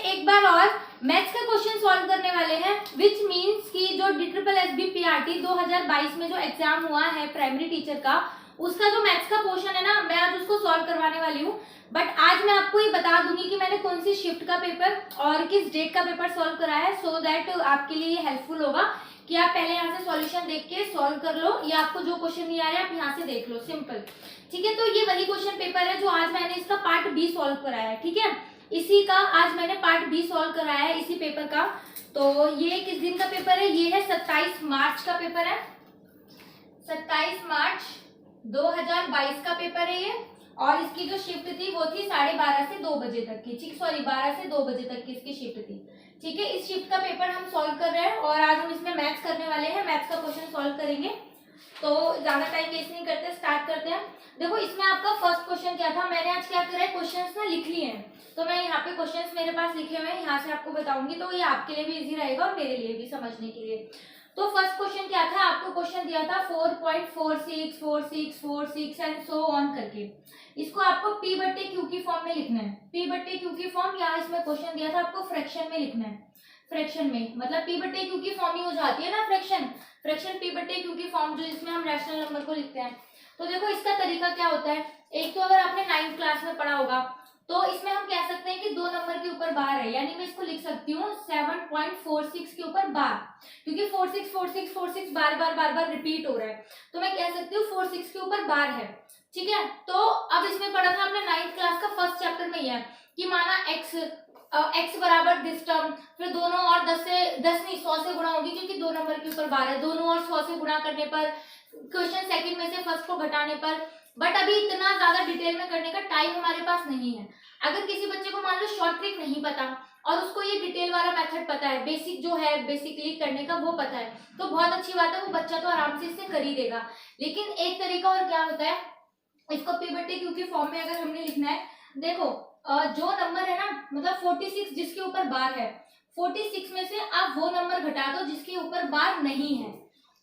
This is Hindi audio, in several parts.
एक बार और मैथ्स का क्वेश्चन सॉल्व करने वाले हैं, विच मीन्स कि जो DSSB-PRT 2022 में जो एग्जाम हुआ है प्राइमरी टीचर का, उसका जो मैथ्स का पोर्शन है ना, मैं आज उसको सॉल्व करवाने वाली हूँ। बट आज मैं आपको ये बता दूंगी कि मैंने कौन सी शिफ्ट का पेपर और किस डेट का पेपर सॉल्व कराया है, सो दैट आपके लिए ये हेल्पफुल होगा कि आप पहले यहाँ से सॉल्यूशन देख के सॉल्व कर लो, या आपको जो क्वेश्चन नहीं आ रहा है आप यहाँ से देख लो, सिंपल। ठीक है, तो ये वही क्वेश्चन पेपर है जो आज मैंने इसका पार्ट बी सॉल्व कराया है। ठीक है, इसी का आज मैंने पार्ट बी सॉल्व कराया है, इसी पेपर का। तो ये किस दिन का पेपर है? ये है 27 मार्च का पेपर है, 27 मार्च 2022 का पेपर है ये। और इसकी जो शिफ्ट थी वो थी 12:30 से 2 बजे तक की, ठीक, सॉरी 12 से 2 बजे तक की इसकी शिफ्ट थी। ठीक है, इस शिफ्ट का पेपर हम सॉल्व कर रहे हैं और आज हम इसमें मैथ्स करने वाले हैं, मैथ्स का क्वेश्चन सॉल्व करेंगे। तो ज्यादा टाइम वेस्ट नहीं करते, स्टार्ट करते हैं। देखो इसमें आपका फर्स्ट क्वेश्चन क्या था, मैंने आज क्या करा है, क्वेश्चंस ना लिख लिए हैं। तो मैं यहाँ पे क्वेश्चंस मेरे पास लिखे हुए हैं, यहाँ से आपको बताऊंगी, तो ये आपके लिए भी इजी रहेगा और मेरे लिए भी समझने के लिए। तो फर्स्ट क्वेश्चन क्या था, आपको क्वेश्चन दिया था 4.46 46 46 एंड सो ऑन करके। इसको आपको P/Q की फॉर्म में लिखना है, P/Q की फॉर्म। यहाँ इसमें क्वेश्चन दिया था आपको फ्रैक्शन में लिखना है, फ्रैक्शन में, मतलब P/Q की फॉर्म ही हो जाती है ना फ्रैक्शन P/Q की फॉर्म, जो इसमें हम रैशनल नंबर को लिखते हैं। तो देखो इसका तरीका क्या होता है, एक तो अगर आपने 9th क्लास में पढ़ा होगा तो इसमें हम कह सकते हैं कि 2 नंबर के ऊपर बार है, यानी मैं इसको लिख सकती हूँ 7.46 के ऊपर बार, क्योंकि 46 46 46 बार बार रिपीट हो रहा है, तो मैं कह सकती हूँ 46 के ऊपर बार है। ठीक है, तो अब इसमें पढ़ा था हमने 9th क्लास का फर्स्ट चैप्टर में ही है कि माना x बराबर दिस टर्म, फिर दोनों और 10 नहीं 100 से गुणा होगी, क्योंकि 2 नंबर के ऊपर बार है, दोनों और 100 से गुणा करने पर, क्वेश्चन सेकंड में से फर्स्ट को घटाने पर। बट अभी इतना ज्यादा डिटेल में करने का टाइम हमारे पास नहीं है। अगर किसी बच्चे को मान लो शॉर्ट ट्रिक नहीं पता और उसको ये डिटेल वाला मेथड पता है, बेसिक जो है बेसिकली करने का वो पता है, तो बहुत अच्छी बात है, वो बच्चा तो आराम से इससे कर ही देगा। लेकिन एक तरीका और क्या होता है, इसको P/Q की फॉर्म में अगर हमने लिखना है, देखो जो नंबर है ना, मतलब 46 जिसके ऊपर बार है, 46 में से आप वो नंबर घटा दो जिसके ऊपर बार नहीं है।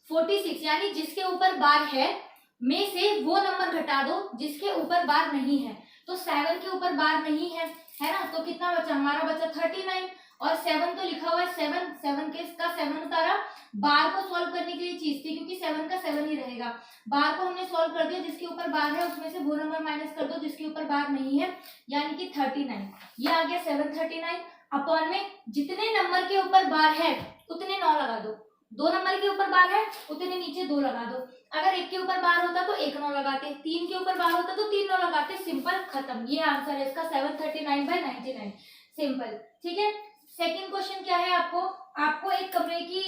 46 यानी जिसके ऊपर बार है में से वो नंबर घटा दो जिसके ऊपर बार नहीं है। तो 7 के ऊपर बार नहीं है ना, तो कितना बचा, हमारा बचा 39, और 7 तो लिखा हुआ है, 7 के इसका 7 उतारा, बार को सॉल्व करने के लिए चीज थी, क्योंकि 7 का 7 ही रहेगा, बार को हमने सॉल्व कर दिया, जिसके ऊपर बार है उसमें से वो नंबर माइनस कर दो जिसके ऊपर बार नहीं है, यानी कि 39। ये आ गया 739 अपॉन में जितने नंबर के ऊपर बार है उतने 9 लगा दो, 2 नंबर के ऊपर बार है उतने नीचे 2 लगा दो, अगर 1 के ऊपर बार होता तो 1 9 लगाते, 3 के ऊपर बार होता तो 3 9 लगाते, सिंपल, खत्म। ये आंसर है इसका 739/99, सिंपल। ठीक है, सेकंड क्वेश्चन क्या है, आपको एक कमरे की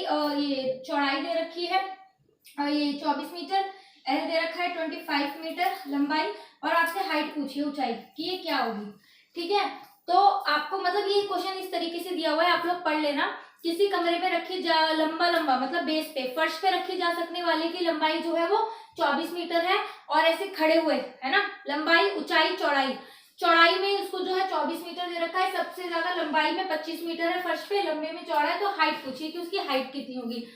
ये चौड़ाई दे रखी है, ये 24 मीटर, एल दे रखा है 25 मीटर लंबाई, और आपसे हाइट पूछी ऊंचाई कि ये क्या होगी। ठीक है, तो आपको मतलब ये क्वेश्चन इस तरीके से दिया हुआ है, आप लोग पढ़ लेना। किसी कमरे में रखी लंबा मतलब बेस पे, फर्श पे रखी जा सकने वाले की लंबाई जो है वो 24 मीटर है, और ऐसे खड़े हुए है ना, लंबाई ऊंचाई चौड़ाई में उसको जो है 24 मीटर दे रखा है, सबसे ज्यादा लंबाई में 25 मीटर है फर्श पे, लंबे में चौड़ा है, तो हाइट पूछिए कि उसकी हाइट कितनी होगी।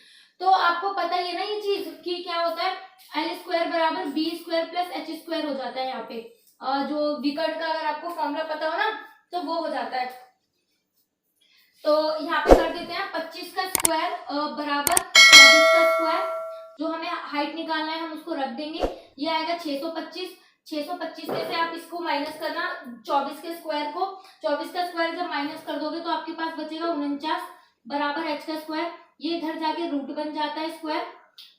तो आपको पता ही है ना ये चीज कि क्या होता है, L² बराबर B² प्लस H² हो जाता है। यहाँ पे जो विकर्ण का अगर आपको फॉर्मूला पता हो ना तो वो हो जाता है। तो यहाँ पे कर देते हैं 25 का स्क्वायर बराबर 24 का स्क्वायर, जो हमें हाइट निकालना है हम उसको रख देंगे, ये आएगा 625। 625 में से आप इसको माइनस करना 24 के स्क्वायर को, 24 का स्क्वायर जब माइनस कर दोगे तो आपके पास बचेगा 49 बराबर h का स्क्वायर, ये इधर जाके रूट बन जाता है स्क्वायर,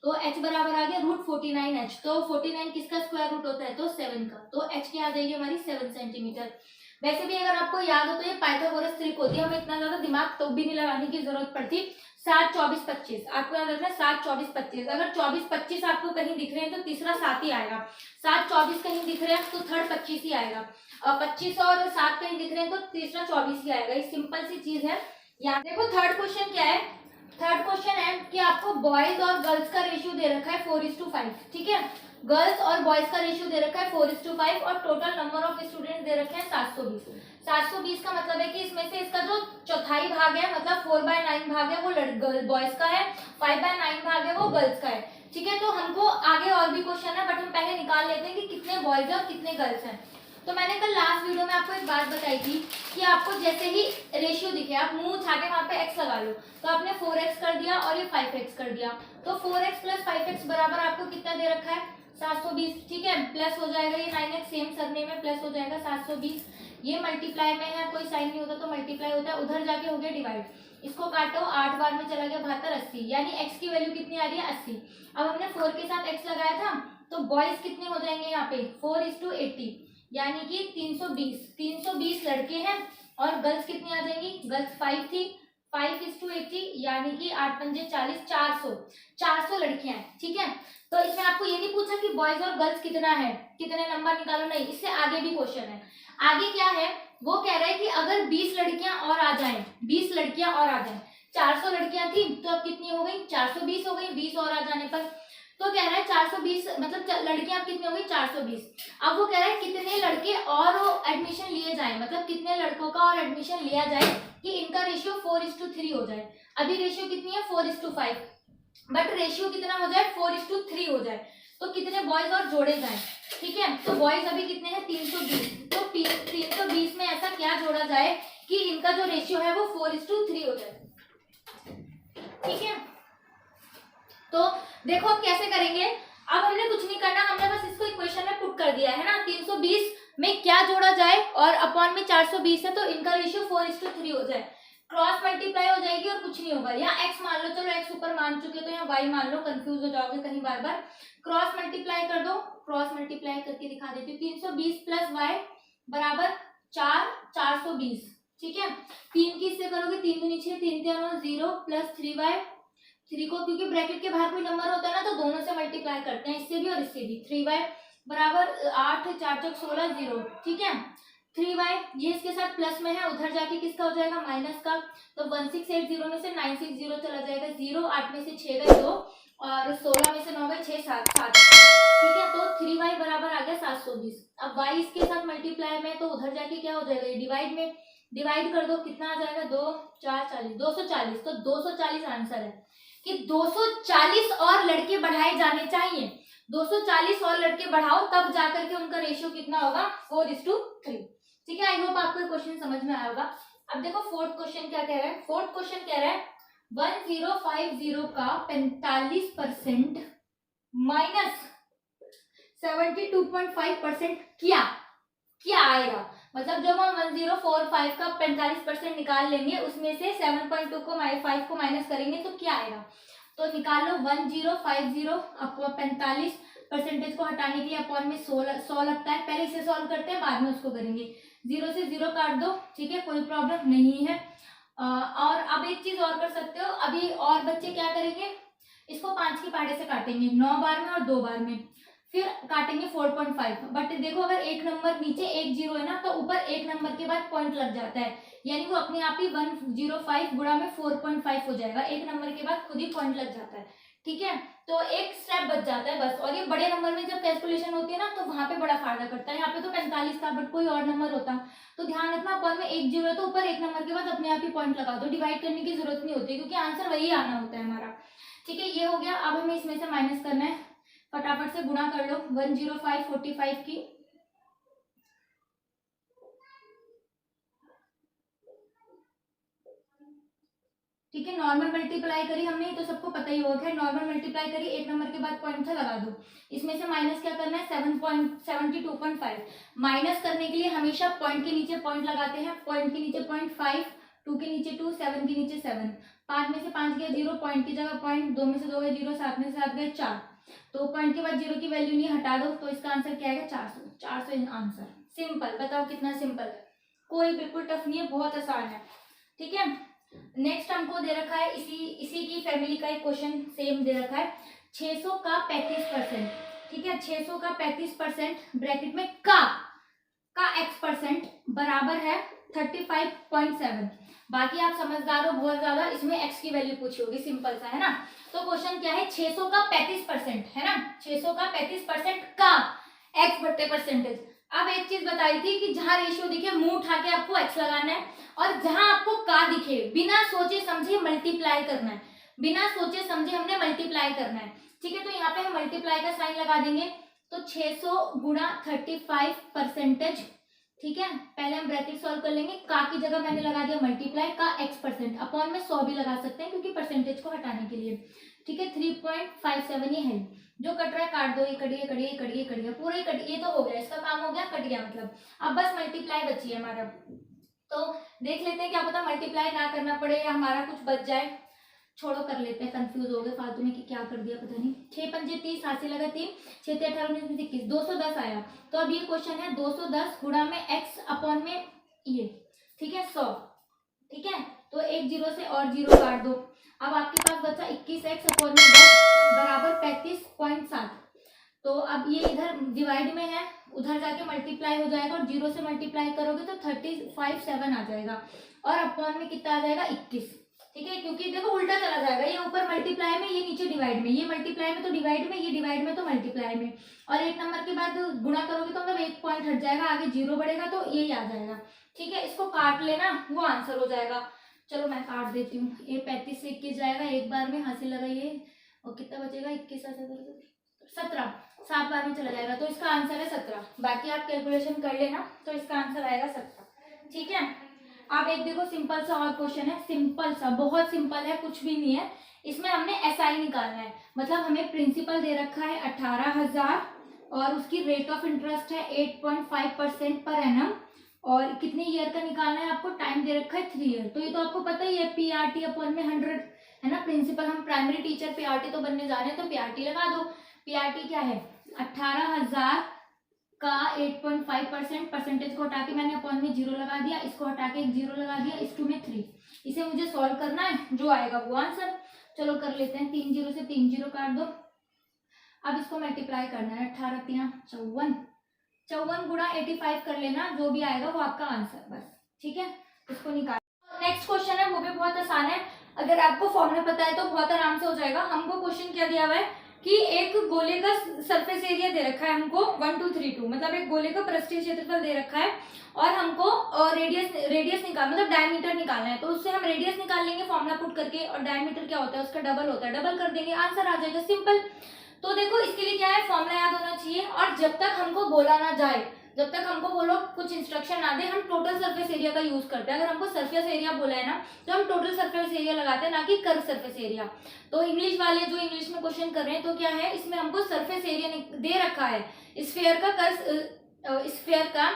तो h बराबर आ गया √49h। तो 49 किसका स्क्वायर रूट होता है, तो 7 का, तो h की आ जाएगी हमारी 7 सेंटीमीटर। वैसे भी अगर आपको याद हो तो ये पाइथागोरस ट्रिक होती है, हमें इतना ज्यादा दिमाग तो भी नहीं लगाने की जरूरत पड़ती। 7 24 25 आपको याद रखना है, 7 24 25, अगर 24 25 आपको कहीं दिख रहे हैं तो तीसरा 7 ही आएगा, 7 24 कहीं दिख रहे हैं तो थर्ड 25 ही आएगा, 25 और 7 कहीं दिख रहे हैं तो तीसरा 24 ही आएगा। ये सिंपल सी चीज है। यहाँ देखो थर्ड क्वेश्चन क्या है, थर्ड क्वेश्चन है कि आपको बॉयज और गर्ल्स का रेशियो दे रखा है 4:5, ठीक है, गर्ल्स और बॉयज का रेशियो दे रखा है 4:5, और total number of students they रखे हैं 720। 720 का मतलब है कि इसमें से इसका जो चौथाई भाग है, मतलब 4/9 भाग है वो बॉयज का है, 5/9 भाग है वो गर्ल्स का है। ठीक है, तो हमको आगे और भी क्वेश्चन है, बट हम पहले निकाल लेते हैं कि कितने बॉयज है और कितने गर्ल्स हैं। तो मैंने कल लास्ट वीडियो में आपको एक बात बताई थी कि आपको जैसे ही रेशियो दिखे आप मुंह उठा के वहां पे x लगा लो, तो आपने 4x कर दिया और ये 5x कर दिया, तो 4x प्लस 5x बराबर आपको कितना दे रखा है 720, ठीक है। प्लस हो जाएगा ये 9x सेम सरने में प्लस हो जाएगा 720, ये मल्टीप्लाई में है, कोई साइन नहीं होता तो मल्टीप्लाई होता है, उधर जाके हो गया डिवाइड, इसको काटो 8 बार में चला गया 72 80, यानी x की वैल्यू कितनी आ रही है 80। अब हमने 4 के साथ x लगाया था तो बॉयज कितने हो जाएंगे यहाँ पे 4:80, यानी कि 320 लड़के हैं और गर्ल्स कितनी आ जाएंगी, गर्ल्स 5 थी, 5:80, यानी कि 8 पंजे 40, 400 लड़कियां हैं, ठीक है। तो इसमें आपको ये नहीं पूछा कि बॉयज और गर्ल्स कितना है, कितने नंबर निकालो, नहीं, इससे आगे भी क्वेश्चन है। आगे क्या है, वो कह रहा है कि अगर 20 लड़कियां और आ जाएं, 20 लड़कियां और आ जाएं, 400 लड़कियां थी तो अब कितनी हो गई 420 हो गई 20 और आ जाने पर, तो कह रहा है 420 मतलब लड़कियां अब कितनी हो गई 420। अब वो कह रहा है कितने लड़के और एडमिशन लिए जाए, मतलब कितने लड़कों का और एडमिशन लिया जाए कि इनका रेशियो 4:3 हो जाए। अभी रेशियो कितनी है 4:5, बट रेशियो कितना हो जाए 4:3 हो जाए, तो कितने बॉयज और जोड़े जाए, ठीक है। तो बॉयज अभी कितने हैं 320, तो 320 में ऐसा क्या जोड़ा जाए कि इनका जो रेशियो है वो 4:3 हो जाए, ठीक है। तो देखो अब कैसे करेंगे, अब हमने कुछ नहीं करना, हमने बस इसको इक्वेशन में पुट कर दिया है ना, 320 में क्या जोड़ा जाए और अपॉन में 420 है तो इनका रेशियो 4:3 हो जाए, क्रॉस मल्टीप्लाई हो जाएगी और कुछ नहीं होगा। यहाँ x मान लो, चलो x ऊपर मान चुके तो यहाँ y मान लो, कंफ्यूज हो जाओगे कहीं बार बार, क्रॉस मल्टीप्लाई कर दो, क्रॉस मल्टीप्लाई करके दिखा देती हूँ, 320 प्लस y बराबर 420, ठीक है। 3 की इससे करोगे 3 दूनी 6, 3 3 0 प्लस 3y, 3 को क्योंकि ब्रैकेट के बाहर कोई नंबर होता है ना तो दोनों से मल्टीप्लाई करते हैं, इससे भी और इससे भी, 3y बराबर 8 4 4 16 0, ठीक है। 3y ये इसके साथ प्लस में है, उधर जाके किसका हो जाएगा माइनस का, तो 1680 में से 960 चला जाएगा 0, 8 में से 6 गए 2 और 16 में से 9 गए 6 7 7, ठीक है। तो 3y बराबर आ गया 720। अब y इसके साथ मल्टीप्लाई में तो उधर जाके क्या हो जाएगा, ये डिवाइड में, डिवाइड कर दो कितना आ जाएगा 2 4 40 240, तो 240 आंसर है कि 240 और लड़के बढ़ाए जाने चाहिए, 240 और लड़के बढ़ाओ तब जाकर के उनका रेशियो कितना होगा 4:3, ठीक है। आई होप आपको क्वेश्चन समझ में आया होगा। अब देखो फोर्थ क्वेश्चन क्या कह रहा है, फोर्थ क्वेश्चन कह रहा है 1050 का 45% माइनस 72.5% क्या आएगा, मतलब जब हम 1045 का 45% निकाल लेंगे उसमें से 7.2 को 5 को माइनस करेंगे तो क्या आएगा, तो निकाल लो 1050 अपॉन 45 परसेंटेज को हटाने के लिए अपॉन में 100 लगता है, पहले इसे सॉल्व करते हैं बाद में उसको करेंगे, 0 से 0 काट दो, ठीक है, कोई प्रॉब्लम नहीं है। और अब एक चीज और कर सकते हो, अभी और बच्चे क्या करेंगे, इसको 5 के पहाड़े से काटेंगे 9 बार में और 2 बार में, फिर काटेंगे 4.5, बट देखो अगर एक नंबर नीचे एक जीरो है ना तो ऊपर एक नंबर के बाद पॉइंट लग जाता है, यानी वो अपने आप ही 105 गुणा में 4.5 हो जाएगा, एक नंबर के बाद खुद ही पॉइंट लग जाता है, ठीक है। तो एक स्टेप बच जाता है बस, और ये बड़े नंबर में जब कैलकुलेशन होती है ना तो वहां पे बड़ा फायदा करता है। यहाँ पे तो 45 था बट कोई और नंबर होता तो ध्यान रखना, अपन में एक जीरो है तो ऊपर एक नंबर के बाद अपने आप ही पॉइंट लगा दो, डिवाइड करने की जरूरत नहीं होती क्योंकि आंसर वही आना होता है हमारा, ठीक है। ये हो गया, अब हमें इसमें से माइनस करना है, फटाफट से गुणा कर लो 105 45 की, ठीक है। नॉर्मल मल्टीप्लाई करी हमने तो सबको पता ही होगा, नॉर्मल मल्टीप्लाई करी एक नंबर के बाद पॉइंट था लगा दो, इसमें से माइनस क्या करना है 72.5, माइनस करने के लिए हमेशा पॉइंट के नीचे पॉइंट लगाते हैं, पॉइंट के नीचे पॉइंट 5, 2 के नीचे 2, 7 के नीचे 7, 5 में से 5 गया 0, पॉइंट की जगह पॉइंट, 2 में से 2 गए 0, 7 में से 7 गए 4, तो पॉइंट के बाद 0 की वैल्यू नहीं हटा दो तो इसका आंसर क्या आएगा 400 आंसर, सिंपल, बताओ कितना सिंपल है, कोई बिल्कुल टफ नहीं है, बहुत आसान है, ठीक है। नेक्स्ट हमको दे रखा है इसी की फैमिली का एक क्वेश्चन सेम दे रखा है, 600 का 35%, ठीक है, 600 का 35% ब्रैकेट में का x% बराबर है 35.7, बाकी आप समझदार हो बहुत ज्यादा, इसमें x की वैल्यू पूछी होगी, सिंपल सा है ना। तो क्वेश्चन क्या है 600 का 35% है ना, 600 का 35% का x बट्टे परसेंटेज। अब एक चीज बताई थी कि जहां रेशियो दिखे मुंह उठा के आपको x लगाना है, और जहां आपको का दिखे बिना सोचे समझे मल्टीप्लाई करना है, बिना सोचे समझे हमने मल्टीप्लाई करना है, ठीक है। तो यहाँ पे हम मल्टीप्लाई का साइन लगा देंगे, तो 600 गुणा 35%, ठीक है, पहले हम ब्रैकेट सॉल्व कर लेंगे। का की जगह मैंने लगा दिया मल्टीप्लाई का x%, अपॉन में 100 भी लगा सकते हैं क्योंकि परसेंटेज को हटाने के लिए। ठीक है, 3.57 ये है। जो कट रहा है काट दो, ये कट गया, कट गया, कट गया, कट गया, पूरा ही कट, ये तो हो गया, इसका काम हो गया, कट गया मतलब। अब बस मल्टीप्लाई बची है हमारा, तो देख लेते हैं, क्या पता मल्टीप्लाई ना करना पड़े या हमारा कुछ बच जाए। छोड़ो, कर लेते हैं, कंफ्यूज हो गए फालतू में कि क्या कर दिया पता नहीं। 6 पंजे 30, हाथ से लगा 3, 6 × 18 19 21, 210 आया। तो अब ये क्वेश्चन है 210 गुणा में x अपॉन में ये, ठीक है 100। ठीक है, तो एक जीरो से और जीरो काट दो। अब आपके पास बचा 21x अपॉन में 10 बराबर 35.7। तो अब ये इधर डिवाइड में है, उधर जाके मल्टीप्लाई हो जाएगा और जीरो से मल्टीप्लाई करोगे तो 35.7 आ जाएगा, और अपॉन में कितना आ जाएगा 21। ठीक है, क्योंकि देखो उल्टा चला जाएगा, ये ऊपर मल्टीप्लाई में, ये नीचे डिवाइड में, ये मल्टीप्लाई में तो डिवाइड में, ये डिवाइड में तो मल्टीप्लाई में, और एक नंबर के बाद गुणा करोगे तो मतलब एक पॉइंट हट जाएगा, आगे जीरो बढ़ेगा तो यही आ जाएगा। ठीक है, इसको काट लेना, वो आंसर हो जाएगा। चलो मैं काट देती हूँ, ये 35 से 21 जाएगा, एक बार में हासिल लगाइए, और कितना बचेगा 21 17, 7 बार में चला जाएगा, तो इसका आंसर है 17। बाकी आप कैलकुलेशन कर लेना, तो इसका आंसर आएगा 17। ठीक है, आप एक देखो सिंपल सा और क्वेश्चन है, सिंपल सा, बहुत सिंपल है, कुछ भी नहीं है। इसमें हमने एसआई निकालना है, मतलब हमें प्रिंसिपल दे रखा है 18,000 और उसकी रेट ऑफ इंटरेस्ट है 8.5% पर एनम, और कितने ईयर का निकालना है आपको, टाइम दे रखा है 3 ईयर। तो ये तो आपको पता ही है, पीआरटी अपॉन में 100 है ना, प्रिंसिपल, हम प्राइमरी टीचर पीआरटी तो बनने जा रहे हैं, तो पीआरटी लगा दो। पीआरटी क्या है, 18,000 का 8.5%, परसेंटेज को हटा के मैंने अपॉन में 0 लगा दिया, इसको हटा के एक 0 लगा दिया, इस 2 में 3। इसे मुझे सॉल्व करना है, जो आएगा वो आंसर। चलो कर लेते हैं, 3 0 से 3 0 काट दो। अब इसको मल्टीप्लाई करना है, 18 3 54, 54 गुणा 85 कर लेना, जो भी आएगा वो आपका आंसर बस। ठीक है, इसको निकाल। नेक्स्ट क्वेश्चन है, वो भी बहुत आसान है, अगर आपको फॉर्मूला पता है तो बहुत आराम से हो जाएगा। हमको क्वेश्चन क्या दिया हुआ है कि एक गोले का सरफेस एरिया दे रखा है हमको 1 2 3 2, मतलब एक गोले का पृष्ठीय क्षेत्रफल दे रखा है, और हमको रेडियस निकाल, मतलब डायमीटर निकालना है। तो उससे हम रेडियस निकाल लेंगे फॉर्मूला पुट करके, और डायमीटर क्या होता है उसका डबल होता है, डबल कर देंगे, आंसर आ जाएगा, सिंपल। तो देखो इसके लिए क्या है, फॉर्मूला याद होना चाहिए, और जब तक हमको बोला ना जाए, जब तक हमको बोलो कुछ इंस्ट्रक्शन ना दे, हम टोटल सरफेस एरिया का यूज करते हैं। अगर हमको सरफेस एरिया बोला है ना, तो हम टोटल सरफेस एरिया लगाते हैं, ना कि कर्व सरफेस एरिया। तो इंग्लिश वाले जो इंग्लिश में क्वेश्चन कर रहे हैं, तो क्या है, इसमें हमको सरफेस एरिया दे रखा है, स्फीयर का कर्व, स्फीयर का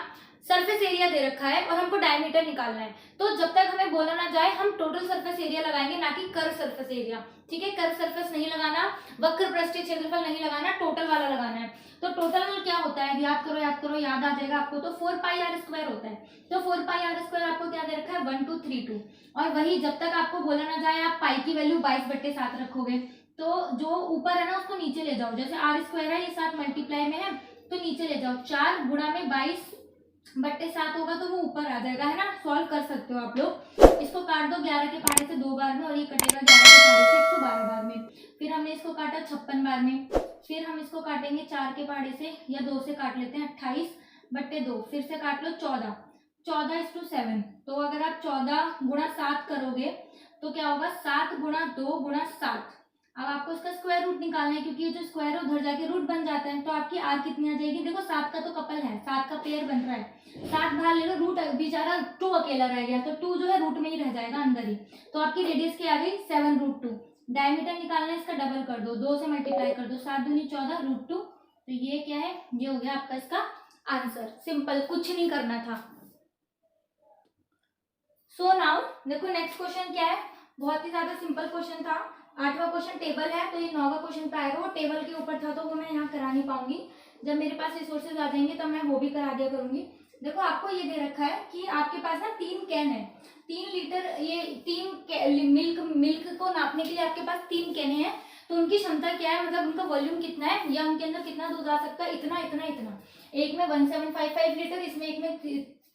सरफेस एरिया दे रखा है, और हमको डायमीटर निकालना है। तो जब तक हमें बोला ना जाए, हम टोटल सरफेस एरिया लगाएंगे, ना कि कर्व सरफेस एरिया। ठीक है, कर्व सरफेस नहीं लगाना, वक्र पृष्ठीय क्षेत्रफल नहीं लगाना, टोटल वाला लगाना है। तो टोटल क्या होता है, याद करो याद करो, याद आ जाएगा आपको, तो 4πr² होता है। तो 4πr² आपको क्या दे रखा है, 1 2 3 2, और वही जब तक आपको बोला ना जाए, आप पाई की वैल्यू 22/7 रखोगे। तो जो ऊपर है ना उसको नीचे ले जाओ, जैसे r² है, ये 7 मल्टीप्लाई में है, तो नीचे ले जाओ, 4 गुणा में 22/7 होगा, तो वो ऊपर आ जाएगा, है ना, सॉल्व कर सकते हो आप लोग। इसको काट दो 11 के पहाड़े से 2 बार में, और ये कटेगा 11 के पहाड़े से 112 बार में। फिर हमने इसको काटा 56 बार में, फिर हम इसको काटेंगे 4 के पहाड़े से, या 2 से काट लेते हैं, 28/2, फिर से काट लो 14, 14:7। तो अगर आप 14 गुणा 7 करोगे तो क्या होगा, 7 गुणा 2 गुणा 7। अब आपको इसका स्क्वायर रूट निकालना है, क्योंकि ये जो स्क्वायर है उधर जाके रूट बन जाता है। तो आपकी आर कितनी आ जाएगी, देखो 7 का तो कपल है, 7 का पेयर बन रहा है, 7 बाहर ले लो, रूट बेचारा 2 अकेला रह गया, तो 2 जो है रूट में ही रह जाएगा अंदर ही। तो आपकी रेडियस क्या आ गई, 7√2। डायमीटर निकालना है, इसका डबल कर दो, 2 से मल्टीप्लाई कर दो, 7 दूनी 14 √2। तो ये क्या है, ये हो गया आपका इसका आंसर, सिंपल, कुछ नहीं करना था। सो नाउ देखो नेक्स्ट क्वेश्चन क्या है, बहुत ही ज्यादा सिंपल क्वेश्चन था। 8वां क्वेश्चन टेबल है, तो ये 9वां क्वेश्चन पे आएगा, वो टेबल के ऊपर था तो वो मैं यहाँ करा नहीं पाऊंगी, जब मेरे पास रिसोर्सेज आ जाएंगे तो मैं वो भी करा दिया करूंगी। देखो आपको ये दे रखा है कि आपके पास ना 3 कैन है, 3 लीटर, ये 3 मिल्क को नापने के लिए आपके पास 3 कैने हैं। तो उनकी क्षमता क्या है, मतलब उनका वॉल्यूम कितना है, या उनके अंदर कितना दूध आ सकता है, इतना इतना इतना। एक में 1755 लीटर, इसमें एक में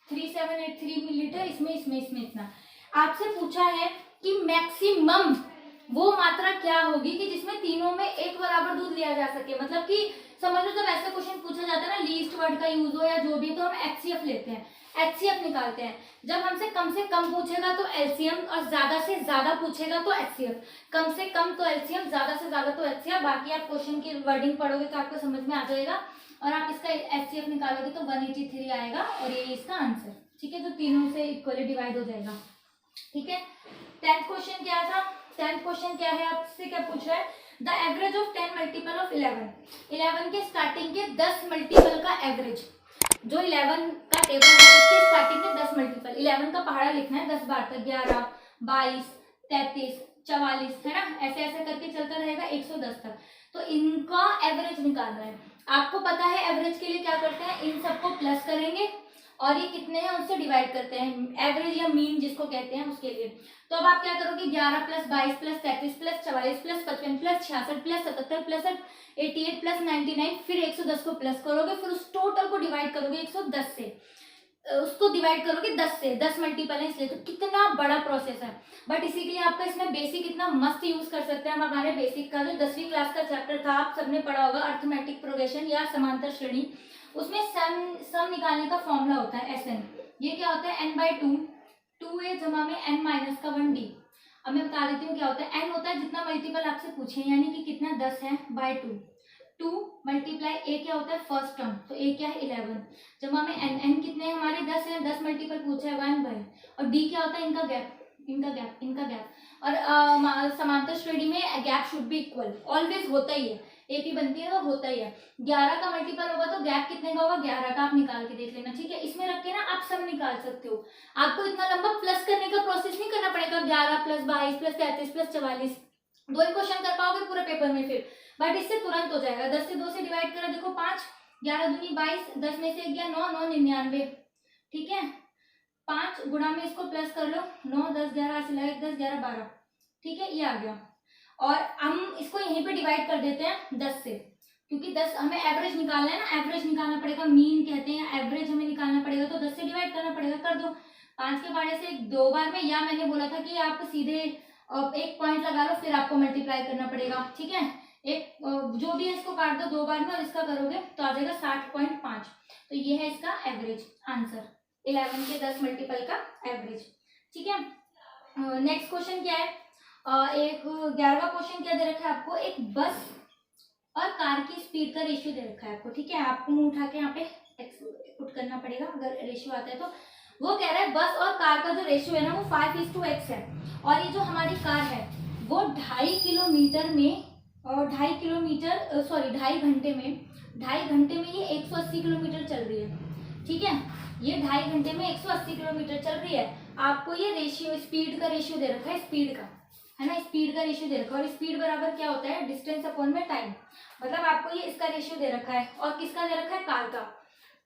3783 मिलीलीटर, इसमें इतना। आपसे पूछा है कि मैक्सिमम वो मात्रा क्या होगी कि जिसमें तीनों में एक बराबर दूध लिया जा सके। मतलब कि समझ लो जब ऐसा क्वेश्चन पूछा जाता है ना, लीस्ट वर्ड का यूज हो या जो भी, तो हम एचसीएफ लेते हैं, एचसीएफ निकालते हैं। जब हमसे कम से कम पूछेगा तो एलसीएम, और ज्यादा से ज्यादा पूछेगा तो एचसीएफ। कम से कम तो एलसीएम, ज्यादा से ज्यादा तो एचसीएफ। बाकी आप क्वेश्चन की वर्डिंग पढ़ोगे तो आपको समझ में आ जाएगा। और आप इसका HCF निकालोगे तो 183 आएगा और ये इसका आंसर। ठीक है, तो तीनों से इक्वली डिवाइड हो जाएगा। ठीक है, 10th क्वेश्चन क्या था? 10th क्वेश्चन क्या है, आपसे क्या पूछ रहा है? The average of 10 multiple of 11 के स्टार्टिंग के 10 मल्टीपल का एवरेज, जो 11 का टेबल है उसके स्टार्टिंग के 10 मल्टीपल, 11 का पहाड़ा लिखना है 10 बार तक, 11, 22, 33, 44, है ना, ऐसे ऐसे करके चलता रहेगा 110 तक। तो इनका एवरेज निकालना है। आपको पता है एवरेज के लिए क्या करते हैं, इन सबको प्लस करेंगे और ये कितने हैं उससे डिवाइड करते हैं, एवरेज या मीन जिसको कहते हैं उसके लिए। तो अब आप क्या करोगे, 11 plus 22 plus 33 plus 44 plus 55 plus 66 plus 77 plus 88 plus 99, फिर 110 को प्लस करोगे, फिर उस टोटल को डिवाइड करोगे 110 से, उसको डिवाइड करोगे 10 से, 10 मल्टीपल है इसलिए। तो कितना बड़ा प्रोसेस है, बट इसी के लिए आपका इसमें बेसिक इतना मस्त यूज कर सकते हैं। हम हमारे बेसिक का जो 10वीं क्लास का चैप्टर था, आप सबने पढ़ा होगा, अर्थमेटिक प्रोग्रेशन या समांतर श्रेणी, उसमें सम निकालने का फॉर्मूला होता है SN। ये क्या होता है, n/2, 2a जमा में n माइनस का 1d। अब मैं बता देती हूँ क्या होता है। n होता है जितना मल्टीपल आपसे पूछे, यानी कि कितना 10 है बाय 2, 2 मल्टीप्लाई a क्या होता है फर्स्ट टर्म, तो a क्या है 11 जमा में n कितने हैं हमारे 10 है, 10 मल्टीपल पूछा है 1 बाय, और d क्या होता है इनका गैप, इनका गैप। और समांतर श्रेणी में gap should be equal, always होता ही है, AP बनती है तो होता ही है। 11 का मल्टीपल होगा तो गैप कितने का होगा, 11 का, आप निकाल के देख लेना। ठीक है, इसमें रख के ना आप सब निकाल सकते हो, आपको इतना लंबा प्लस करने का प्रोसेस नहीं करना पड़ेगा। 11 प्लस 22 प्लस 33 प्लस 44, 2 ही क्वेश्चन कर पाओगे पूरे पेपर में फिर, बट इससे तुरंत हो जाएगा। 10 से 2 से डिवाइड करो, देखो 5, 11 दूनी 22, 10 में से 1 गया 9, 9 99। ठीक है, 5 गुणा में इसको प्लस कर लो, 9 10 11 से लगा 10 11 12। ठीक है, ये आ गया। और हम इसको यहीं पे डिवाइड कर देते हैं 10 से, क्योंकि 10 हमें एवरेज निकालना है ना, एवरेज निकालना पड़ेगा, मीन कहते हैं, एवरेज हमें निकालना पड़ेगा, तो 10 से डिवाइड करना पड़ेगा। कर दो, 5 के पहाड़े से 2 बार में, या मैंने बोला था कि आप सीधे एक पॉइंट लगा लो, फिर आपको मल्टीप्लाई करना पड़ेगा। ठीक है, एक जो भी है इसको काट दो 2 बार में, और इसका करोगे तो आ जाएगा 60.5। तो ये है इसका एवरेज आंसर, 11 के 10 मल्टीपल का एवरेज। ठीक है, नेक्स्ट क्वेश्चन क्या है, एक 11वां क्वेश्चन क्या दे रखा है आपको, एक बस और कार की स्पीड का रेशियो दे रखा है आपको। ठीक है, आपको मुंह उठा के यहाँ पे पुट करना पड़ेगा अगर रेशियो आता है तो। वो कह रहा है बस और कार का जो रेशियो है ना वो 5:x है, और ये जो हमारी कार है वो 2.5 किलोमीटर में, और 2.5 किलोमीटर सॉरी 2.5 घंटे में ये 180 किलोमीटर चल रही है। ठीक है, ये 2.5 घंटे में 180 किलोमीटर चल रही है। आपको ये रेशियो, स्पीड का रेशियो दे रखा है, स्पीड का है ना, स्पीड का रेशियो दे रखा है। और स्पीड बराबर क्या होता है, डिस्टेंस अपॉन में टाइम, मतलब आपको ये इसका रेशियो दे रखा है, और किसका दे रखा है, कार का।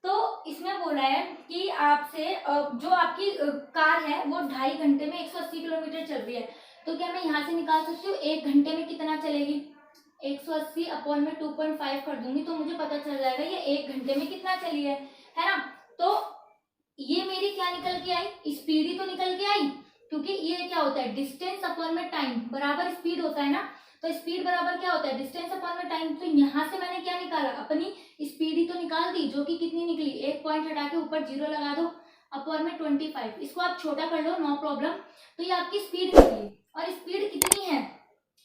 तो इसमें बोला है कि आपसे जो आपकी कार है वो 2.5 घंटे में 180 किलोमीटर चल रही है, तो क्या मैं यहाँ से निकाल सकती हूँ 1 घंटे में कितना चलेगी, 180 अपॉन में 2.5 कर दूंगी तो मुझे पता चल जाएगा ये 1 घंटे में कितना चली है ना। तो ये मेरी क्या निकल के आई, स्पीड ही तो निकल के आई, क्योंकि ये क्या होता है, डिस्टेंस अपॉन में टाइम बराबर स्पीड होता है ना। तो स्पीड बराबर क्या होता है, डिस्टेंस अपॉन में टाइम। तो यहाँ से मैंने क्या निकाला, अपनी स्पीड ही तो निकाल दी, जो कि कितनी निकली, 1 पॉइंट हटा के ऊपर 0 लगा दो, अपॉन में 25। इसको आप छोटा कर लो, नो प्रॉब्लम। तो ये आपकी स्पीड निकली, और स्पीड कितनी है,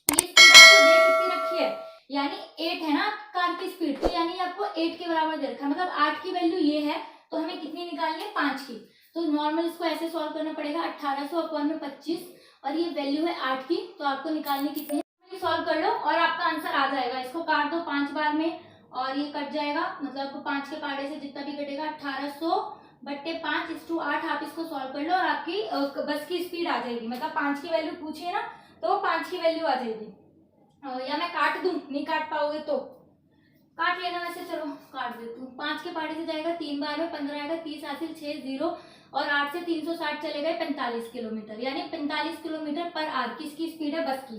ये स्पीड आपको दे कितनी रखी है, यानी 8 है ना कार की स्पीड, तो यानी आपको 8 के बराबर दे रखा है, मतलब 8 की वैल्यू ये है, तो हमें कितनी निकालनी है, 5 की। तो नॉर्मल इसको ऐसे सॉल्व करना पड़ेगा, 1800 अपॉन में 25, और ये वैल्यू है 8 की, तो आपको निकालनी कितनी है, सॉल्व कर लो और आपका आंसर आ जाएगा। इसको काट दो 5 बार में, और ये कट जाएगा, मतलब 5 के पहाड़े से जितना भी कटेगा 1800/5:8, आप इसको सॉल्व कर लो और आपकी बस की स्पीड आ जाएगी। मतलब 5 की वैल्यू पूछी है ना, तो 5 की वैल्यू आ जाएगी। या मैं काट दूं, नहीं काट पाओगे तो काट लेना, वैसे चलो काट देती हूँ। 5 के पहाड़े से जाएगा 3 बार में, 15 आएगा, 30 हासिल 6 0, और 8 से 360 चले गए 45 किलोमीटर, यानी 45 किलोमीटर पर आवर किसकी स्पीड है, बस की।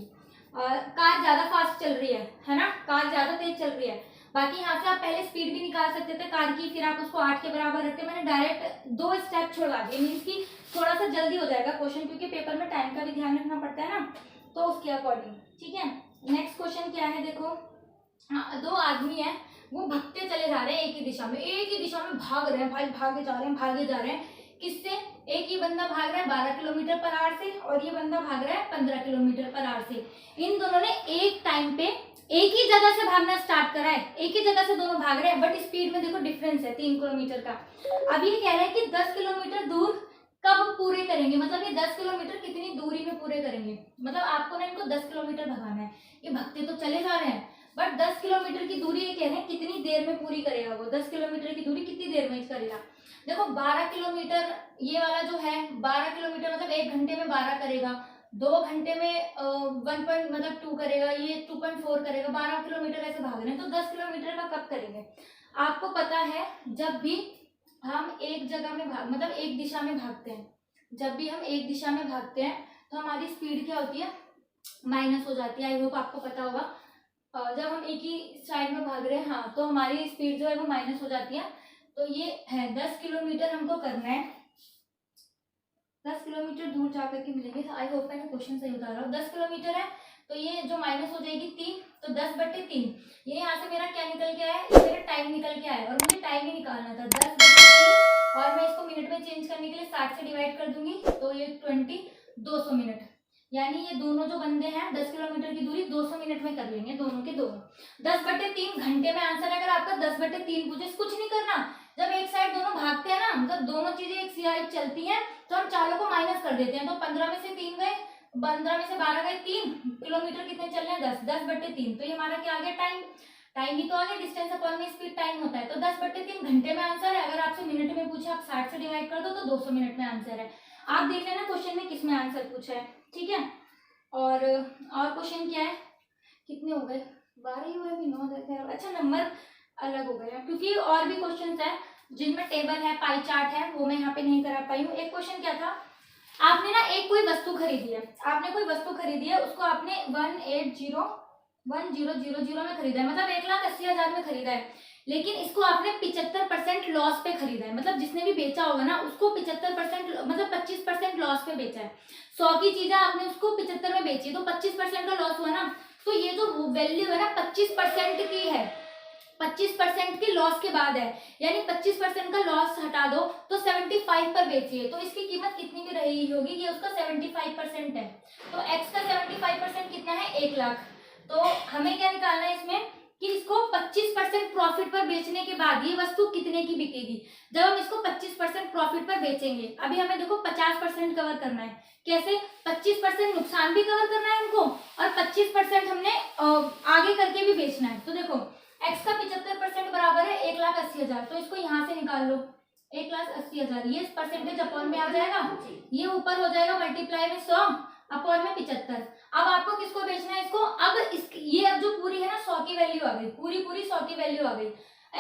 कार ज्यादा फास्ट चल रही है ना, कार ज्यादा तेज चल रही है। बाकी यहाँ से आप पहले स्पीड भी निकाल सकते थे कार की, फिर आप उसको 8 के बराबर रखते, मैंने डायरेक्ट 2 स्टेप छोड़ा दिए, मीन्स की थोड़ा सा जल्दी हो जाएगा क्वेश्चन, क्योंकि पेपर में टाइम का भी ध्यान रखना पड़ता है ना, तो उसके अकॉर्डिंग। ठीक है, नेक्स्ट क्वेश्चन क्या है, देखो 2 आदमी है, वो भागते चले जा रहे हैं एक ही दिशा में भाग रहे हैं भाई, भागे जा रहे हैं किससे, एक ही बंदा भाग रहा है 12 किलोमीटर पर आवर से, और ये बंदा भाग रहा है 15 किलोमीटर पर आवर से। इन दोनों ने एक टाइम पे एक ही जगह से भागना स्टार्ट करा है, एक ही जगह से दोनों भाग रहे हैं, बट स्पीड में देखो डिफरेंस है 3 किलोमीटर का। अब ये कह रहा है कि 10 किलोमीटर दूर कब पूरे करेंगे, मतलब ये 10 किलोमीटर कितनी दूरी में पूरे करेंगे, मतलब आपको ना इनको 10 किलोमीटर भगाना है। ये भगते तो चले जा रहे हैं, बट 10 किलोमीटर की दूरी ये कह रहे हैं कितनी देर में पूरी करेगा वो, 10 किलोमीटर की दूरी कितनी देर में करेगा। देखो 12 किलोमीटर ये वाला जो है 12 किलोमीटर मतलब 1 घंटे में 12 करेगा, 2 घंटे में 1.2 करेगा, ये 2.4 करेगा, 12 किलोमीटर ऐसे भाग रहे हैं। तो 10 किलोमीटर का कब करेंगे? आपको पता है जब भी हम एक जगह में मतलब एक दिशा में भागते हैं, जब भी हम एक दिशा में भागते हैं तो हमारी स्पीड क्या होती है, माइनस हो जाती है। आई होप आपको पता होगा, जब हम एक ही साइड में भाग रहे हैं हाँ तो हमारी स्पीड जो है वो माइनस हो जाती है। तो ये है 10 किलोमीटर हमको करना है, 10 किलोमीटर दूर जाकर के मिलेंगे। आई होप मैंने क्वेश्चन सही बता रहा हूँ। 10 किलोमीटर है तो ये जो माइनस हो जाएगी 3, तो 10/3 ये यहाँ से मेरा क्या निकल के आया है, मेरा टाइम निकल के आया, और मुझे टाइम ही निकालना था 10/3, और मैं इसको मिनट में चेंज करने के लिए 60 से डिवाइड कर दूंगी, तो ये 200 मिनट, यानी ये दोनों जो बंदे हैं 10 किलोमीटर की दूरी 200 मिनट में कर लेंगे दोनों के दोनों। 10/3 घंटे में आंसर है। अगर आपका 10/3 पूछे, कुछ नहीं करना, जब एक साइड दोनों भागते हैं ना, जब दोनों चीजें एक साइड चलती हैं तो हम चारों को माइनस कर देते हैं। तो 15 में से 3 गए, 15 में से 12 गए 3 किलोमीटर, कितने चल रहे हैं 10, 10/3, तो ये हमारा क्या आ गया, टाइम। टाइम ही तो आ गया, डिस्टेंस अपॉन में स्पीड टाइम होता है। तो 10/3 घंटे में आंसर है। अगर आपसे मिनट में पूछे, आप 60 से डिवाइड कर दो तो 200 मिनट में आंसर है। आप देख लेना क्वेश्चन में किसमें आंसर पूछा है, ठीक है। और क्वेश्चन क्या है, कितने हो गए, 12 ही हुए अभी, 9, 10, अच्छा नंबर अलग हो गए हैं क्योंकि और भी क्वेश्चन है जिनमें टेबल है, पाई चार्ट है, वो मैं यहाँ पे नहीं करा पाई हूँ। एक क्वेश्चन क्या था, आपने ना एक कोई वस्तु खरीदी है, आपने कोई वस्तु खरीदी है, उसको आपने 1,80,10,000 में खरीदा है, मतलब 1,80,000 में खरीदा है, लेकिन इसको आपने 75% लॉस पे खरीदा है। मतलब जिसने भी बेचा होगा ना उसको 75% मतलब 25% लॉस पे बेचा है। 100 की चीजें आपने उसको 75 में बेची, तो 25% का लॉस हुआ ना। तो ये जो वैल्यू है ना 25% की है, 25% के लॉस के बाद है, यानी 25% का लॉस हटा दो तो 75 पर बेचिए, तो इसकी कीमत कितनी भी रही होगी, ये उसका 75% है। तो x का 75% कितना है, 1 लाख। तो हमें क्या निकालना है इसमें कि इसको 25% प्रॉफिट पर बेचने के बाद ये वस्तु कितने की बिकेगी, जब हम इसको 25% प्रॉफिट पर बेचेंगे। अभी हमें देखो 50% कवर करना है, कैसे, 25% नुकसान भी कवर करना है हमको और 25% हमने आगे करके भी बेचना है। तो देखो x का 75% बराबर है 1,80,000, तो इसको यहाँ से निकाल लो, 1,80,000, ये परसेंटेज अपॉन में आ जाएगा, ये ऊपर हो जाएगा मल्टीप्लाई में 100 अपॉन में 75। अब आपको किसको बेचना है इसको, अब ये अब जो पूरी है ना 100 की वैल्यू आ गई, पूरी 100 की वैल्यू आ गई,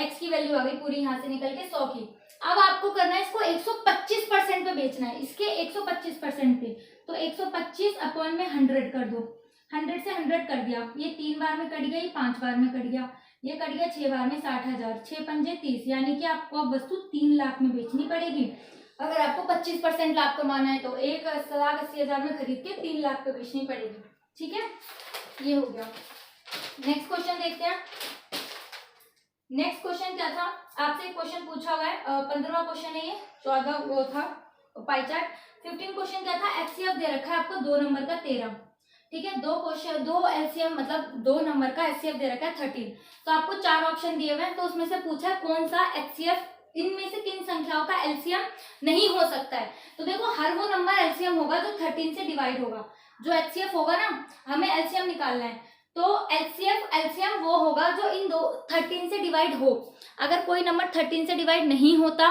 x की वैल्यू आ गई पूरी यहाँ से निकल के 100 की। अब आपको करना है इसको 125% पे बेचना है, इसके 125% पे, तो 125 अपॉन में 100 कर दो, 100 से 100 कर दिया, ये 3 बार में कट गया, ये 5 बार में कट गया, ये कट गया 6 बार में 60,000, 6 पंजे 30, यानी कि आपको अब वस्तु 3 लाख में बेचनी पड़ेगी। अगर आपको 25% लाभ कमाना है तो 1,80,000 में खरीद के 3 लाख पे बेचनी पड़ेगी, ठीक है। ये हो गया। नेक्स्ट क्वेश्चन देखते हैं। नेक्स्ट क्वेश्चन क्या था, आपसे एक क्वेश्चन पूछा हुआ है, 15वां क्वेश्चन है ये, 14 वो था पाई चार्ट। 15 क्वेश्चन क्या था, एचसीएफ दे रखा है आपको 2 नंबर का 13, ठीक है, 2 क्वेश्चन 2 एलसीएम मतलब 2 नंबर का एचसीएफ दे रखा है 13। तो आपको 4 ऑप्शन दिए हुए हैं, तो उसमें से पूछा है कौन सा एचसीएफ, इनमें से किन संख्याओं का एलसीएम नहीं हो सकता है। तो देखो हर वो नंबर एलसीएम होगा जो 13 से डिवाइड होगा, जो एचसीएफ होगा ना, हमें एलसीएम निकालना है, तो एलसीएम वो होगा जो इन 13 से डिवाइड हो। अगर कोई नंबर 13 से डिवाइड नहीं होता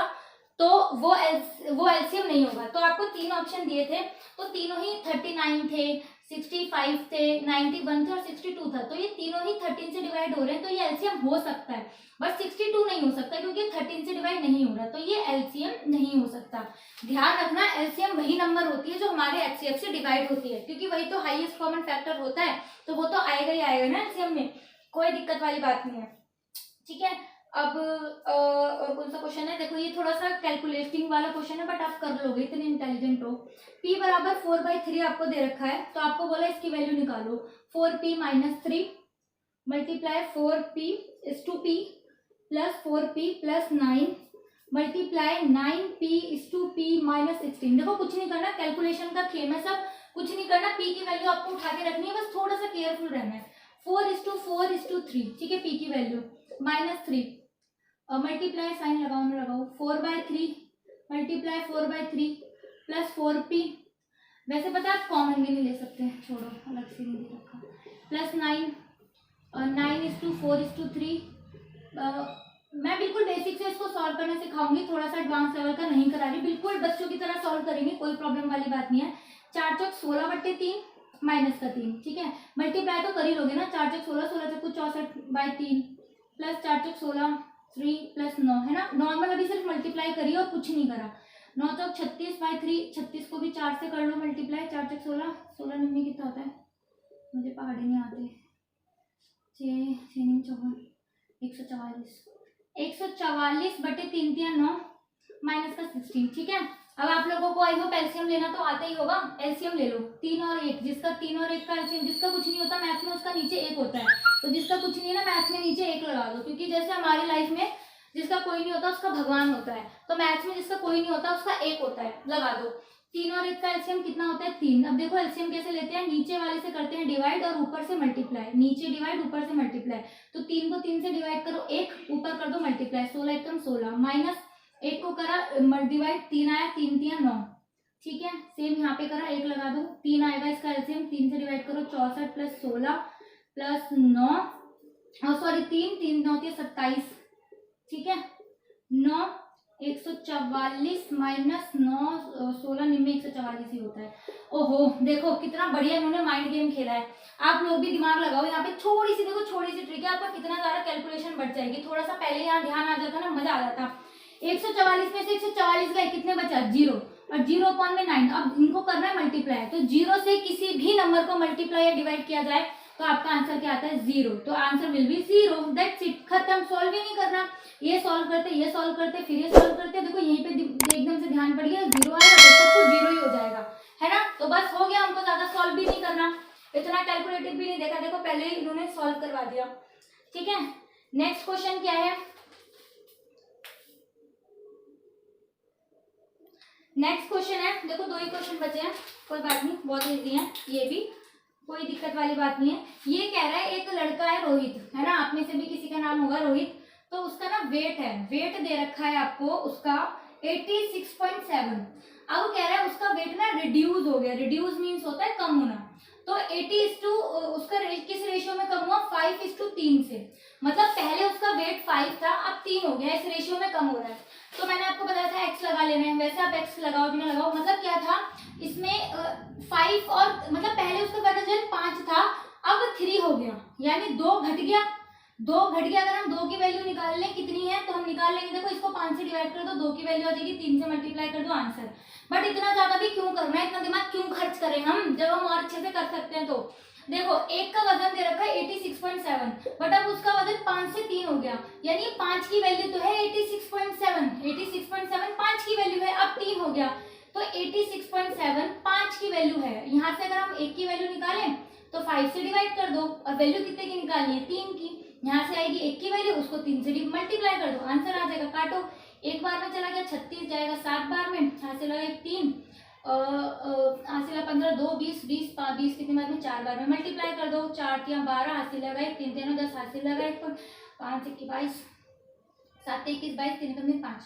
तो वो एलसीएम नहीं होगा। तो आपको 3 ऑप्शन दिए थे, तो तीनों ही 39 थे, 65 थे, 91 थे और 62 था, तो ये तीनों ही 13 से डिवाइड हो रहे हैं, तो ये एलसीएम हो सकता है, बट 62 नहीं हो सकता क्योंकि 13 से डिवाइड नहीं हो रहा, तो ये एलसीएम नहीं हो सकता। ध्यान रखना, एलसीएम वही नंबर होती है जो हमारे एचसीएफ से डिवाइड होती है, क्योंकि वही तो हाईएस्ट कॉमन फैक्टर होता है, तो वो तो आएगा ही आएगा ना एलसीएम में, कोई दिक्कत वाली बात नहीं है, ठीक है। अब और कौन सा क्वेश्चन है, देखो ये थोड़ा सा कैलकुलेटिंग वाला क्वेश्चन है, बट आप कर लोगे, इतने इंटेलिजेंट हो। p बराबर 4/3 आपको दे रखा है, तो आपको बोला इसकी वैल्यू निकालो, 4p - 3 multiply 4p is to p plus 4p plus 9 multiply 9p is to p - 16। देखो कुछ नहीं करना, कैलकुलेशन का खेल है सब, कुछ नहीं करना, p की वैल्यू आपको उठा के रखनी है, बस थोड़ा सा केयरफुल रहना है। 4:4:3, ठीक है, पी की वैल्यू -3 मल्टीप्लाई साइन लगाओ 4/3 मल्टीप्लाई 4/3 प्लस 4p, वैसे पता आप कॉमन भी नहीं ले सकते, छोड़ो अलग से नहीं दे रखा, प्लस 9:4:3। मैं बिल्कुल बेसिक से इसको सॉल्व करना सिखाऊंगी, थोड़ा सा एडवांस लेवल का नहीं करा रही, बिल्कुल बच्चों की तरह सॉल्व करेंगे, कोई प्रॉब्लम वाली बात नहीं है। 4 चौक 16/3 माइनस का 3, ठीक है, मल्टीप्लाई तो कर ही लोगे ना, 4 चौक 16, 16 चौक 64/3 प्लस 4 चौक 16 3 प्लस 9, है ना, नॉर्मल अभी सिर्फ मल्टीप्लाई करिए और कुछ नहीं करा। 9 चौक 36/3, 36 को भी 4 से कर लो मल्टीप्लाई, 4 चौक 16, 16 निम्न कितना होता है, मुझे पहाड़ी नहीं आते, 144 144/3 9 माइनस का 16, ठीक है। अब आप लोगों को आई होप एलसीएम लेना तो आता ही होगा, एलसीएम ले लो, 3 और 1, जिसका 3 और 1 का एलसीएम, जिसका कुछ नहीं होता मैथ्स में उसका नीचे 1 होता है, तो जिसका कुछ नहीं है ना मैथ्स में नीचे 1 लगा दो, क्योंकि जैसे हमारी लाइफ में जिसका कोई नहीं होता उसका भगवान होता है, तो मैथ्स में जिसका कोई नहीं होता उसका 1 होता है, लगा दो। 3 और 1 का एलसीएम कितना होता है 3। अब देखो एलसीएम कैसे लेते हैं, नीचे वाले से करते हैं डिवाइड और ऊपर से मल्टीप्लाई, नीचे डिवाइड ऊपर से मल्टीप्लाई, तो 3 को 3 से डिवाइड करो 1, ऊपर कर दो मल्टीप्लाई, 16 एकम 16 माइनस 1 को करा डिवाइड, 3 आया, 3 3 9, ठीक है, सेम यहाँ पे करा 1 लगा दो, 3 आएगा इसका एलसीएम, 3 से डिवाइड करो 64 प्लस 16 प्लस 9 सॉरी 3 3 9 27, ठीक है, 9 144 माइनस 9 16 निम्न 144 ही होता है। ओहो देखो कितना बढ़िया इन्होंने माइंड गेम खेला है, आप लोग भी दिमाग लगाओ, यहाँ पे थोड़ी सी देखो छोटी सी ट्रिक है, आपका कितना ज्यादा कैलकुलेशन बढ़ जाएगी, थोड़ा सा पहले यहाँ ध्यान आ जाता ना मजा आ जाता। 144 में से 144 गए, कितने बचा 0 और 0/9, अब इनको करना है मल्टीप्लाई, तो 0 से किसी भी नंबर को मल्टीप्लाई या डिवाइड किया जाए तो आपका आंसर क्या आता है 0, तो answer will be 0, that's it, खत्म, सॉल्व ही नहीं करना, ये सॉल्व करते फिर ये सॉल्व करते, देखो यहीं पे एकदम से ध्यान पड़ गया 0 आएगा तो सब कुछ 0 ही हो जाएगा, है ना, तो बस हो गया, हमको ज्यादा सॉल्व भी नहीं करना, इतना कैलकुलेटिव भी नहीं देखा, देखो पहले ही इन्होंने सॉल्व करवा दिया, ठीक है। नेक्स्ट क्वेश्चन क्या है, नेक्स्ट क्वेश्चन है, देखो 2 ही क्वेश्चन बचे हैं, कोई बात नहीं, बहुत इजी है, ये भी कोई दिक्कत वाली बात नहीं है। ये कह रहा है एक लड़का है रोहित, है ना, आप में से भी किसी का नाम होगा रोहित, तो उसका ना वेट है, वेट दे रखा है आपको उसका 86.7, अब कह रहा है उसका वेट ना रिड्यूस हो गया, रिड्यूस मीन्स होता है कम होना, तो 80 उसका किस रेशियो में कम हुआ 5:3 से, मतलब पहले उसका वेट 5 था अब 3 हो गया, इस रेशियो में कम हो रहा है, तो मैंने आपको बताया था x लगा लेना है, वैसे आप x लगाओ भी ना लगाओ, मतलब क्या था इसमें 5 और मतलब पहले उसका वजन 5 था अब 3 हो गया, यानी 2 घट गया, 2 घट गया, अगर हम 2 की वैल्यू निकाल लें कितनी है तो हम निकाल लेंगे, देखो इसको 5 से डिवाइड कर दो 2 की वैल्यू आ जाएगी, 3 से मल्टीप्लाई कर दो आंसर, बट इतना ज्यादा भी क्यों करना है, इतना दिमाग क्यों खर्च करें हम जब हम और अच्छे से कर सकते हैं, तो देखो एक का वजन दे रखा है 86.7, बट अब उसका वजन 5 से 3 हो गया, यानी 5 की वैल्यू तो है 86.7, 86.7 5 की वैल्यू है, अब 3 हो गया, तो 86.7 5 की वैल्यू है, यहाँ से अगर हम 1 की वैल्यू निकालें तो 5 से डिवाइड कर दो, और वैल्यू कितने की निकालनी है 3 की, यहाँ से आएगी 1 की वैल्यू, उसको 3 से मल्टीप्लाई कर दो, आंसर आ जाएगा, काटो, एक बार में चला गया 36 जाएगा 7 बार में, हासिल लगा 3 हासिल 15 2 20 20 20 कितने बार में 4 बार में, मल्टीप्लाई कर दो, 4 3 12 हासिल लगा 3 3 10 हासिल लगा 5 1 22 7 21 22 3 कम 5,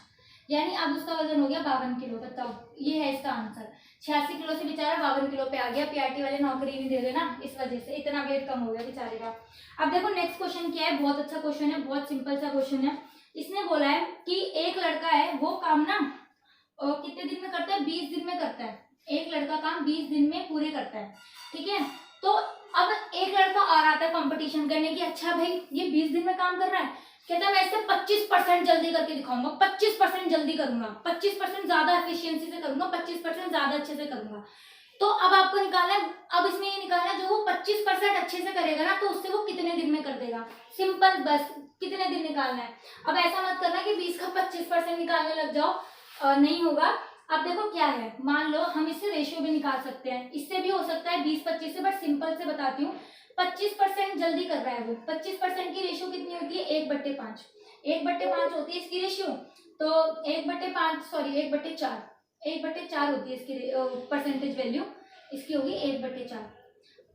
यानी अब उसका वजन हो गया 52 किलो, बताओ ये है इसका आंसर, 86 किलो से बेचारा 52 किलो पे आ गया, पीआरटी वाले नौकरी नहीं दे रहे ना, इस वजह से इतना वेट कम हो गया बेचारे का। अब देखो नेक्स्ट क्वेश्चन क्या है, बहुत अच्छा क्वेश्चन है, बहुत सिंपल सा क्वेश्चन है, इसने बोला है कि एक लड़का है वो काम ना कितने दिन में करता है 20 दिन में करता है, एक लड़का काम 20 दिन में पूरे करता है, ठीक है, तो अब एक लड़का और आता है कंपटीशन करने की, अच्छा भाई ये 20 दिन में काम कर रहा है, कहता है मैं इससे 25% जल्दी करके दिखाऊंगा, 25% जल्दी करूंगा, 25% ज्यादा एफिशिएंसी से करूंगा, 25% ज्यादा अच्छे से करूंगा, तो अब आपको निकालना है, अब इसमें ये निकालना है जो वो 25% अच्छे से करेगा ना तो उससे वो कितने दिन में कर देगा, सिंपल बस कितने दिन निकालना है। अब ऐसा मत करना कि 20 का 25% निकालने लग जाओ, नहीं होगा। अब देखो क्या है, मान लो हम इससे रेशियो भी निकाल सकते हैं, इससे भी हो सकता है 20-25 से, बट सिंपल से बताती हूँ, 25% जल्दी कर रहा है वो, 25% की रेशियो कितनी होती है 1/5, 1/5 होती है इसकी रेशियो, तो 1/5 सॉरी 1/4 होती है इसकी परसेंटेज वैल्यू, इसकी होगी 1/4,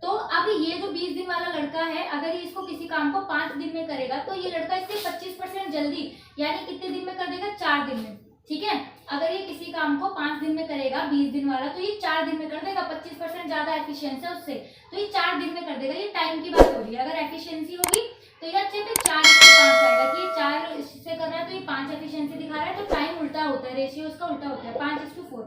तो अब ये जो 20 दिन वाला लड़का है, अगर ये इसको किसी काम को 5 दिन में करेगा तो ये लड़का इससे 25% जल्दी, यानी कितने दिन में कर देगा, 4 दिन में। ठीक है, अगर ये किसी काम को 5 दिन में करेगा 20 दिन वाला, तो ये 4 दिन में कर देगा। 25% ज्यादा एफिशिएंसी है उससे, तो ये 4 दिन में कर देगा। ये टाइम की बात हो रही है। अगर एफिशिएंसी होगी तो ये अच्छे पे 4:5 आएगा कि ये 4 इससे कर रहा है तो ये 5 एफिशिएंसी दिखा रहा है, तो टाइम उल्टा होता है, रेशियो उसका उल्टा होता है, 5:4।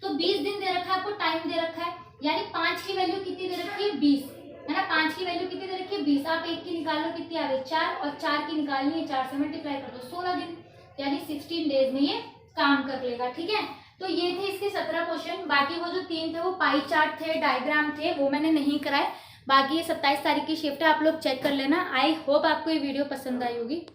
तो 20 दिन दे रखा है आपको, टाइम दे रखा है, यानी 5 की वैल्यू कितनी दे रखी है, 20 है ना। 5 की वैल्यू कितनी दे रखी है, 20। आप 1 की निकाल लो, कितनी आ गई, 4, और 4 की निकालनी है, 4 से मल्टीप्लाई कर दो, 16 दिन, यानी 16 डेज में ये काम कर लेगा। ठीक है, तो ये थे इसके 17 क्वेश्चन। बाकी वो जो 3 थे वो पाई चार्ट थे, डायग्राम थे, वो मैंने नहीं कराए। बाकी ये 27 तारीख की शिफ्ट है, आप लोग चेक कर लेना। आई होप आपको ये वीडियो पसंद आई होगी।